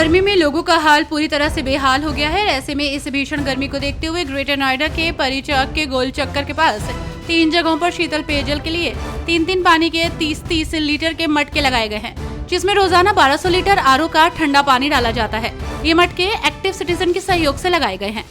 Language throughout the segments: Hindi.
गर्मी में लोगों का हाल पूरी तरह से बेहाल हो गया है। ऐसे में इस भीषण गर्मी को देखते हुए ग्रेटर नोएडा के परी चौक के गोल चक्कर के पास 3 जगहों पर शीतल पेयजल के लिए 3-3 पानी के 30-30 लीटर के मटके लगाए गए हैं, जिसमें रोजाना 1200 लीटर आरओ का ठंडा पानी डाला जाता है। ये मटके एक्टिव सिटीजन के सहयोग से लगाए गए हैं।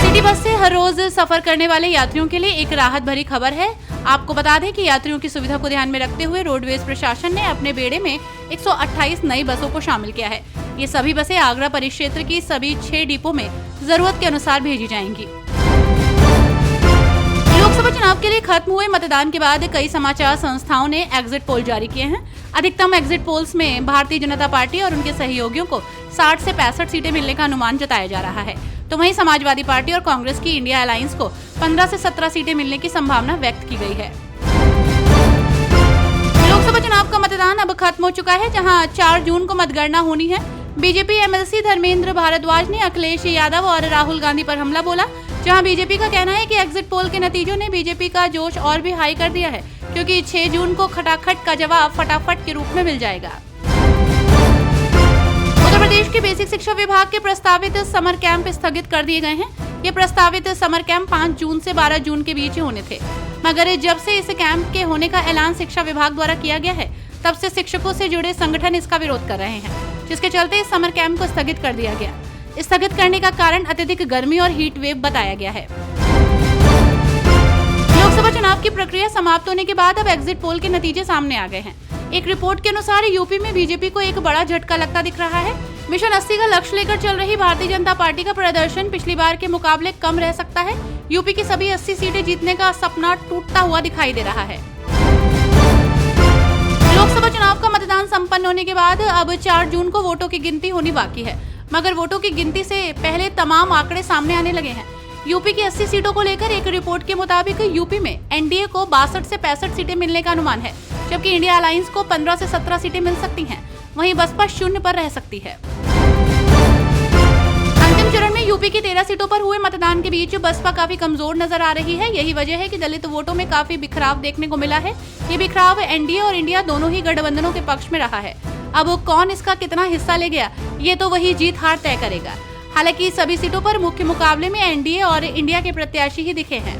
सिटी बस से हर रोज सफर करने वाले यात्रियों के लिए एक राहत भरी खबर है। आपको बता दें कि यात्रियों की सुविधा को ध्यान में रखते हुए रोडवेज प्रशासन ने अपने बेड़े में 128 नई बसों को शामिल किया है। ये सभी बसें आगरा परिक्षेत्र की सभी 6 डिपो में जरूरत के अनुसार भेजी जाएंगी। लोकसभा चुनाव के लिए खत्म हुए मतदान के बाद कई समाचार संस्थाओं ने एग्जिट पोल जारी किए हैं। अधिकतम एग्जिट पोल्स में भारतीय जनता पार्टी और उनके सहयोगियों को 60 से 65 सीटें मिलने का अनुमान जताया जा रहा है, तो वहीं समाजवादी पार्टी और कांग्रेस की इंडिया अलायंस को 15 से 17 सीटें मिलने की संभावना व्यक्त की गई है। लोकसभा चुनाव का मतदान अब खत्म हो चुका है, जहां 4 जून को मतगणना होनी है। बीजेपी एमएलसी धर्मेंद्र भारद्वाज ने अखिलेश यादव और राहुल गांधी पर हमला बोला, जहां बीजेपी का कहना है कि एग्जिट पोल के नतीजों ने बीजेपी का जोश और भी हाई कर दिया है, क्योंकि 6 जून को खटाखट का जवाब फटाफट के रूप में मिल जाएगा। उत्तर प्रदेश के बेसिक शिक्षा विभाग के प्रस्तावित समर कैंप स्थगित कर दिए गए हैं। ये प्रस्तावित समर कैंप 5 जून से 12 जून के बीच होने थे, मगर जब से इस कैंप के होने का ऐलान शिक्षा विभाग द्वारा किया गया है, तब से शिक्षकों से जुड़े संगठन इसका विरोध कर रहे हैं, जिसके चलते इस समर कैंप को स्थगित कर दिया गया। स्थगित करने का कारण अत्यधिक गर्मी और हीट वेव बताया गया है। लोकसभा चुनाव की प्रक्रिया समाप्त होने के बाद अब एग्जिट पोल के नतीजे सामने आ गए हैं। एक रिपोर्ट के अनुसार यूपी में बीजेपी को एक बड़ा झटका लगता दिख रहा है। मिशन 80 का लक्ष्य लेकर चल रही भारतीय जनता पार्टी का प्रदर्शन पिछली बार के मुकाबले कम रह सकता है। यूपी की सभी 80 सीटें जीतने का सपना टूटता हुआ दिखाई दे रहा है। लोकसभा चुनाव का मतदान संपन्न होने के बाद अब 4 जून को वोटों की गिनती होनी बाकी है, मगर वोटों की गिनती से पहले तमाम आंकड़े सामने आने लगे हैं। यूपी की 80 सीटों को लेकर एक रिपोर्ट के मुताबिक यूपी में एनडीए को 62 से 65 सीटें मिलने का अनुमान है, जबकि इंडिया अलायंस को 15 से 17 सीटें मिल सकती हैं। वहीं बसपा 0 पर रह सकती है। अंतिम चरण में यूपी की 13 सीटों पर हुए मतदान के बीच बसपा काफी कमजोर नजर आ रही है। यही वजह है कि दलित वोटों में काफी बिखराव देखने को मिला है। ये बिखराव एनडीए और इंडिया दोनों ही गठबंधनों के पक्ष में रहा है। अब कौन इसका कितना हिस्सा ले गया, ये तो वही जीत हार तय करेगा। हालांकि सभी सीटों पर मुख्य मुकाबले में एनडीए और इंडिया के प्रत्याशी ही दिखे हैं।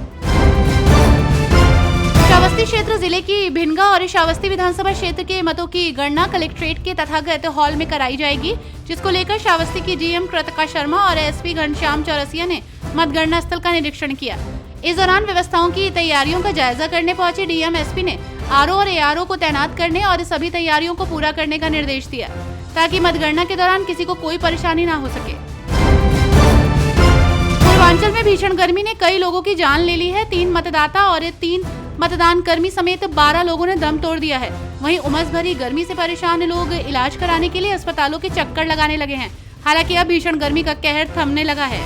श्रावस्ती क्षेत्र जिले की भिनगा और श्रावस्ती विधानसभा क्षेत्र के मतों की गणना कलेक्ट्रेट के तथागत हॉल में कराई जाएगी, जिसको लेकर श्रावस्ती की डीएम कृतिका शर्मा और एसपी घनश्याम चौरसिया ने मतगणना स्थल का निरीक्षण किया। इस दौरान व्यवस्थाओं की तैयारियों का जायजा करने पहुंचे डीएम एसपी ने आरओ और एआरओ को तैनात करने और सभी तैयारियों को पूरा करने का निर्देश दिया, ताकि मतगणना के दौरान किसी को कोई परेशानी ना हो सके। पूर्वांचल में भीषण गर्मी ने कई लोगों की जान ले ली है। 3 मतदाता और 3 मतदान कर्मी समेत 12 लोगों ने दम तोड़ दिया है। वहीं उमस भरी गर्मी से परेशान लोग इलाज कराने के लिए अस्पतालों के चक्कर लगाने लगे हैं। हालांकि अब भीषण गर्मी का कहर थमने लगा है।